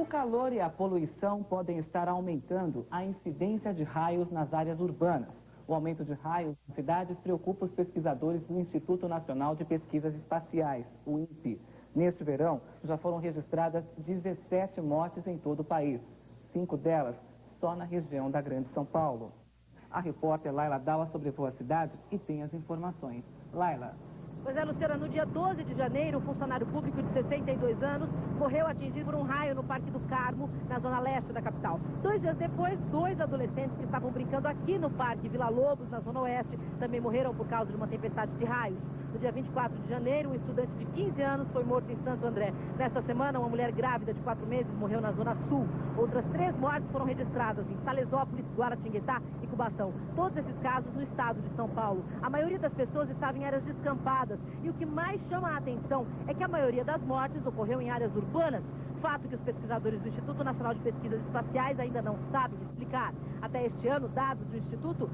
O calor e a poluição podem estar aumentando a incidência de raios nas áreas urbanas. O aumento de raios nas cidades preocupa os pesquisadores do Instituto Nacional de Pesquisas Espaciais, o INPE. Neste verão, já foram registradas 17 mortes em todo o país. 5 delas só na região da Grande São Paulo. A repórter Laila Dawa sobrevoa a cidade e tem as informações. Laila. Pois é, Luciana, no dia 12 de janeiro, um funcionário público de 62 anos morreu atingido por um raio no Parque do Carmo, na zona leste da capital. 2 dias depois, 2 adolescentes que estavam brincando aqui no Parque Vila Lobos, na zona oeste, também morreram por causa de uma tempestade de raios. No dia 24 de janeiro, um estudante de 15 anos foi morto em Santo André. Nesta semana, uma mulher grávida de 4 meses morreu na zona sul. Outras 3 mortes foram registradas em Salesópolis, Guaratinguetá e Cubatão. Todos esses casos no estado de São Paulo. A maioria das pessoas estava em áreas descampadas. E o que mais chama a atenção é que a maioria das mortes ocorreu em áreas urbanas. Fato que os pesquisadores do Instituto Nacional de Pesquisas Espaciais ainda não sabem explicar. Até este ano, dados do Instituto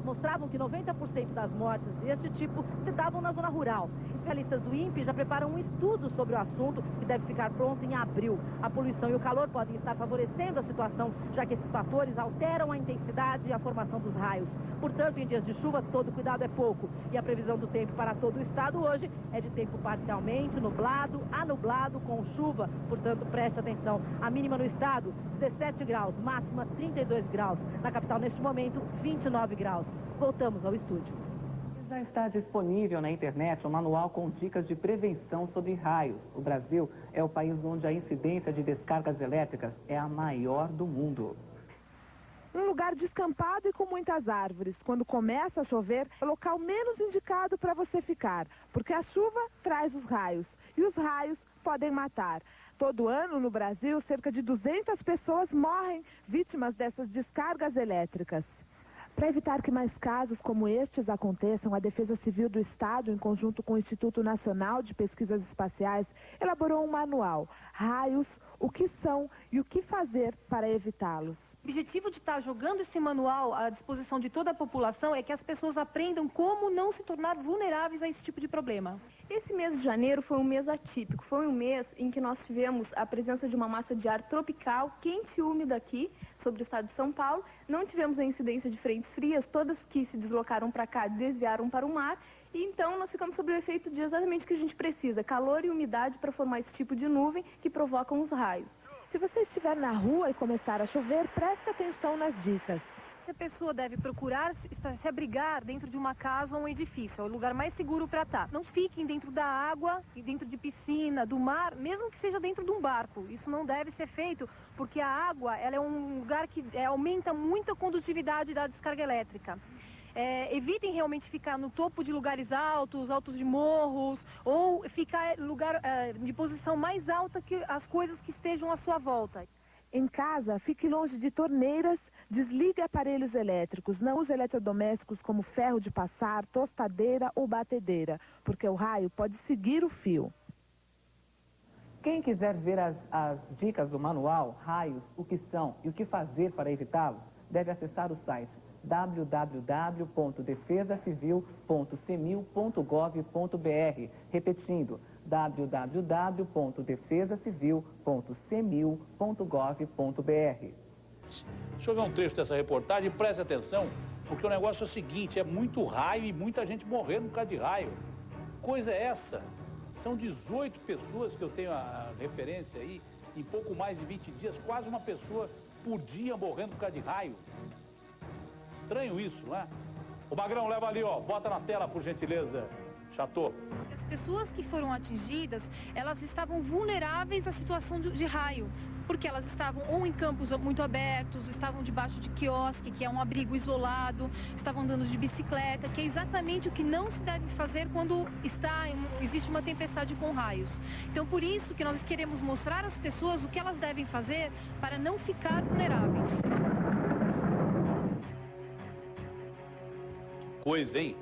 mostravam que 90% das mortes deste tipo se davam na zona rural. Especialistas do INPE já preparam um estudo sobre o assunto que deve ficar pronto em abril. A poluição e o calor podem estar favorecendo a situação, já que esses fatores alteram a intensidade e a formação dos raios. Portanto, em dias de chuva, todo cuidado é pouco. E a previsão do tempo para todo o estado hoje é de tempo parcialmente nublado a nublado com chuva. Portanto, preste atenção. A mínima no estado, 17 graus, máxima 32 graus. Na capital, neste momento, 29 graus. Voltamos ao estúdio. Já está disponível na internet um manual com dicas de prevenção sobre raios. O Brasil é o país onde a incidência de descargas elétricas é a maior do mundo. Um lugar descampado e com muitas árvores. Quando começa a chover, é o local menos indicado para você ficar, porque a chuva traz os raios e os raios podem matar. Todo ano, no Brasil, cerca de 200 pessoas morrem vítimas dessas descargas elétricas. Para evitar que mais casos como estes aconteçam, a Defesa Civil do Estado, em conjunto com o Instituto Nacional de Pesquisas Espaciais, elaborou um manual. Raios, o que são e o que fazer para evitá-los. O objetivo de estar jogando esse manual à disposição de toda a população é que as pessoas aprendam como não se tornar vulneráveis a esse tipo de problema. Esse mês de janeiro foi um mês atípico. Foi um mês em que nós tivemos a presença de uma massa de ar tropical, quente e úmida aqui, sobre o estado de São Paulo. Não tivemos a incidência de frentes frias, todas que se deslocaram para cá desviaram para o mar. E então nós ficamos sob o efeito de exatamente o que a gente precisa, calor e umidade para formar esse tipo de nuvem que provocam os raios. Se você estiver na rua e começar a chover, preste atenção nas dicas. A pessoa deve procurar se abrigar dentro de uma casa ou um edifício, é o lugar mais seguro para estar. Não fiquem dentro da água e dentro de piscina, do mar, mesmo que seja dentro de um barco. Isso não deve ser feito porque a água ela é um lugar que aumenta muito a condutividade da descarga elétrica. Evitem realmente ficar no topo de lugares altos, altos de morros, ou ficar de posição mais alta que as coisas que estejam à sua volta. Em casa, fique longe de torneiras, desligue aparelhos elétricos, não use eletrodomésticos como ferro de passar, tostadeira ou batedeira, porque o raio pode seguir o fio. Quem quiser ver as dicas do manual, raios, o que são e o que fazer para evitá-los, deve acessar o site www.defesacivil.cemil.gov.br, repetindo, www.defesacivil.cemil.gov.br. Deixa eu ver um trecho dessa reportagem e preste atenção, porque o negócio é o seguinte, é muito raio e muita gente morrendo por causa de raio. Coisa é essa? São 18 pessoas que eu tenho a referência aí, em pouco mais de 20 dias, quase uma pessoa por dia morrendo por causa de raio. Estranho isso, não é? O Magrão, leva ali, ó, bota na tela, por gentileza, Chateau. As pessoas que foram atingidas, elas estavam vulneráveis à situação de raio, porque elas estavam ou em campos muito abertos, estavam debaixo de quiosque, que é um abrigo isolado, estavam andando de bicicleta, que é exatamente o que não se deve fazer quando existe uma tempestade com raios. Então, por isso que nós queremos mostrar às pessoas o que elas devem fazer para não ficar vulneráveis. Coisa, hein?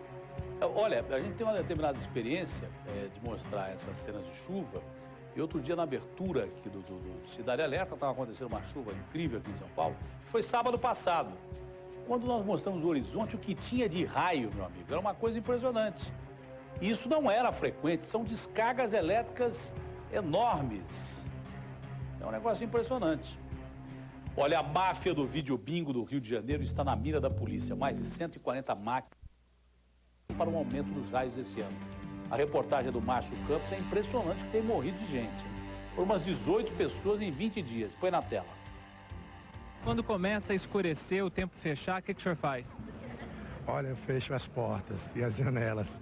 Olha, a gente tem uma determinada experiência de mostrar essas cenas de chuva. E outro dia, na abertura aqui do Cidade Alerta, estava acontecendo uma chuva incrível aqui em São Paulo. Foi sábado passado. Quando nós mostramos o horizonte, o que tinha de raio, meu amigo, era uma coisa impressionante. E isso não era frequente, são descargas elétricas enormes. É um negócio impressionante. Olha, a máfia do vídeo bingo do Rio de Janeiro está na mira da polícia. Mais de 140 máquinas para um aumento dos raios esse ano. A reportagem do Márcio Campos é impressionante, que tem morrido de gente. Por umas 18 pessoas em 20 dias. Põe na tela. Quando começa a escurecer, o tempo fechar, o que o senhor faz? Olha, eu fecho as portas e as janelas.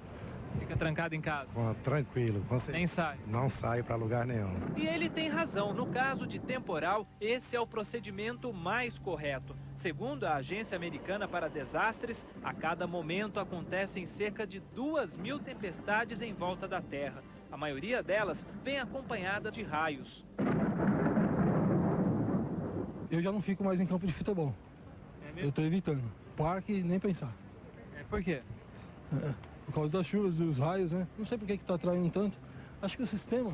Fica trancado em casa? Tranquilo. Nem sai? Não saio para lugar nenhum. E ele tem razão. No caso de temporal, esse é o procedimento mais correto. Segundo a Agência Americana para Desastres, a cada momento acontecem cerca de 2.000 tempestades em volta da Terra. A maioria delas vem acompanhada de raios. Eu já não fico mais em campo de futebol. É mesmo? Eu estou evitando. Parque, nem pensar. Por quê? Por causa das chuvas e dos raios, né? Não sei por que está atraindo tanto. Acho que o sistema...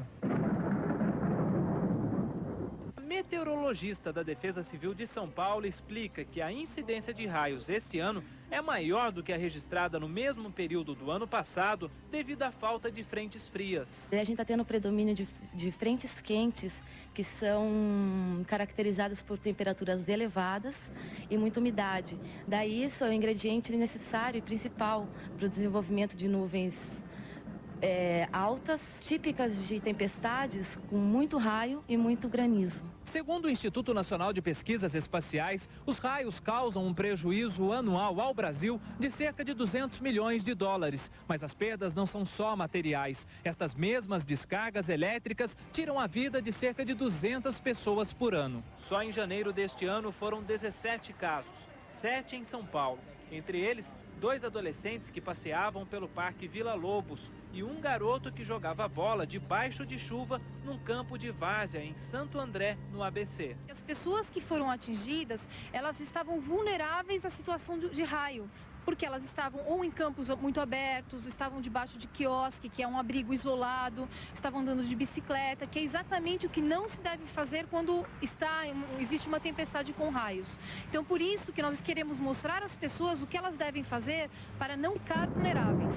A meteorologista da Defesa Civil de São Paulo explica que a incidência de raios esse ano é maior do que a registrada no mesmo período do ano passado, devido à falta de frentes frias. A gente está tendo predomínio de frentes quentes, que são caracterizadas por temperaturas elevadas e muita umidade. Daí isso é o ingrediente necessário e principal para o desenvolvimento de nuvens altas, típicas de tempestades, com muito raio e muito granizo. Segundo o Instituto Nacional de Pesquisas Espaciais, os raios causam um prejuízo anual ao Brasil de cerca de 200 milhões de dólares. Mas as perdas não são só materiais. Estas mesmas descargas elétricas tiram a vida de cerca de 200 pessoas por ano. Só em janeiro deste ano foram 17 casos, 7 em São Paulo. Entre eles, 2 adolescentes que passeavam pelo Parque Vila Lobos e um garoto que jogava bola debaixo de chuva num campo de várzea em Santo André, no ABC. As pessoas que foram atingidas, elas estavam vulneráveis à situação de raio, porque elas estavam ou em campos muito abertos, estavam debaixo de quiosque, que é um abrigo isolado, estavam andando de bicicleta, que é exatamente o que não se deve fazer quando existe uma tempestade com raios. Então, por isso que nós queremos mostrar às pessoas o que elas devem fazer para não ficar vulneráveis.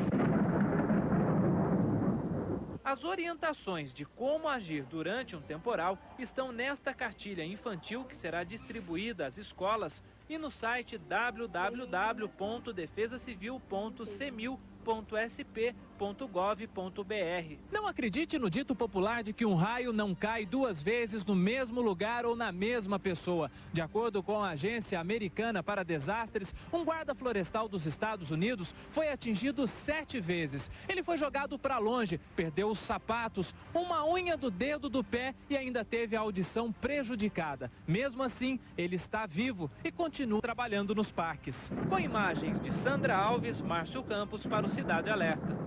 As orientações de como agir durante um temporal estão nesta cartilha infantil que será distribuída às escolas e no site www.defesacivil.cemil.sp.gov.br. Não acredite no dito popular de que um raio não cai 2 vezes no mesmo lugar ou na mesma pessoa. De acordo com a Agência Americana para Desastres, um guarda florestal dos Estados Unidos foi atingido 7 vezes. Ele foi jogado para longe, perdeu os sapatos, uma unha do dedo do pé e ainda teve a audição prejudicada. Mesmo assim, ele está vivo e continua trabalhando nos parques. Com imagens de Sandra Alves, Márcio Campos para o Cidade Alerta.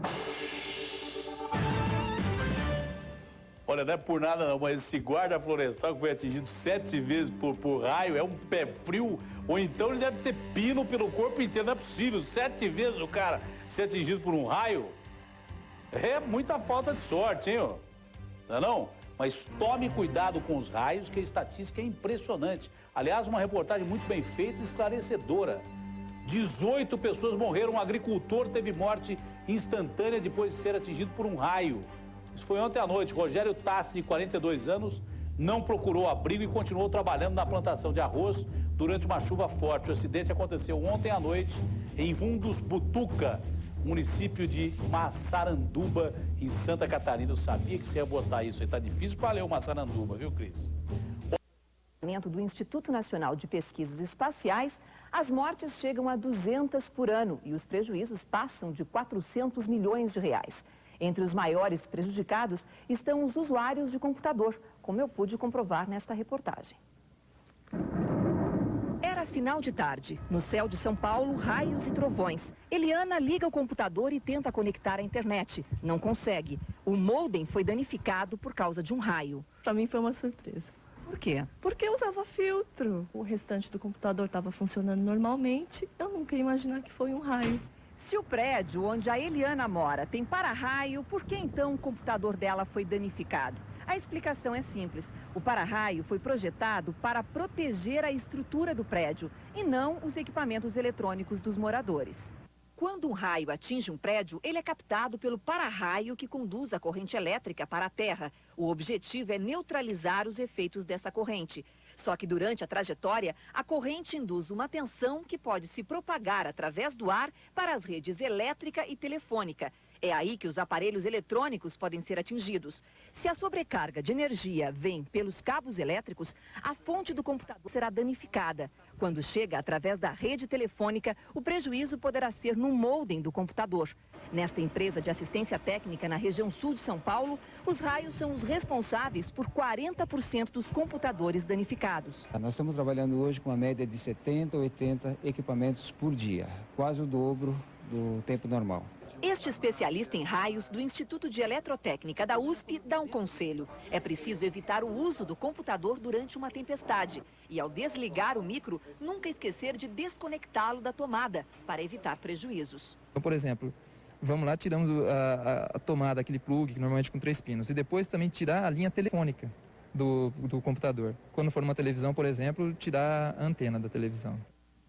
Olha, não é por nada não, mas esse guarda florestal que foi atingido 7 vezes por raio é um pé frio, ou então ele deve ter pino pelo corpo inteiro, não é possível. 7 vezes o cara ser atingido por um raio é muita falta de sorte, hein, ó? Não é não? Mas tome cuidado com os raios, que a estatística é impressionante. Aliás, uma reportagem muito bem feita e esclarecedora. 18 pessoas morreram, um agricultor teve morte instantânea depois de ser atingido por um raio. Isso foi ontem à noite. Rogério Tassi, de 42 anos, não procurou abrigo e continuou trabalhando na plantação de arroz durante uma chuva forte. O acidente aconteceu ontem à noite em Fundos Butuca, município de Massaranduba, em Santa Catarina. Eu sabia que você ia botar isso aí. Tá difícil para ler o Massaranduba, viu, Cris? Do Instituto Nacional de Pesquisas Espaciais, as mortes chegam a 200 por ano e os prejuízos passam de 400 milhões de reais. Entre os maiores prejudicados estão os usuários de computador, como eu pude comprovar nesta reportagem. Era final de tarde. No céu de São Paulo, raios e trovões. Eliana liga o computador e tenta conectar à internet. Não consegue. O modem foi danificado por causa de um raio. Para mim foi uma surpresa. Por quê? Porque eu usava filtro. O restante do computador estava funcionando normalmente. Eu nunca ia imaginar que foi um raio. Se o prédio onde a Eliana mora tem para-raio, por que então o computador dela foi danificado? A explicação é simples. O para-raio foi projetado para proteger a estrutura do prédio e não os equipamentos eletrônicos dos moradores. Quando um raio atinge um prédio, ele é captado pelo para-raio que conduz a corrente elétrica para a Terra. O objetivo é neutralizar os efeitos dessa corrente. Só que durante a trajetória, a corrente induz uma tensão que pode se propagar através do ar para as redes elétrica e telefônica. É aí que os aparelhos eletrônicos podem ser atingidos. Se a sobrecarga de energia vem pelos cabos elétricos, a fonte do computador será danificada. Quando chega através da rede telefônica, o prejuízo poderá ser no modem do computador. Nesta empresa de assistência técnica na região sul de São Paulo, os raios são os responsáveis por 40% dos computadores danificados. Nós estamos trabalhando hoje com uma média de 70, 80 equipamentos por dia, quase o dobro do tempo normal. Este especialista em raios do Instituto de Eletrotécnica da USP dá um conselho. É preciso evitar o uso do computador durante uma tempestade. E ao desligar o micro, nunca esquecer de desconectá-lo da tomada, para evitar prejuízos. Então, por exemplo, vamos lá, tiramos a tomada, aquele plug, normalmente com 3 pinos. E depois também tirar a linha telefônica do computador. Quando for uma televisão, por exemplo, tirar a antena da televisão.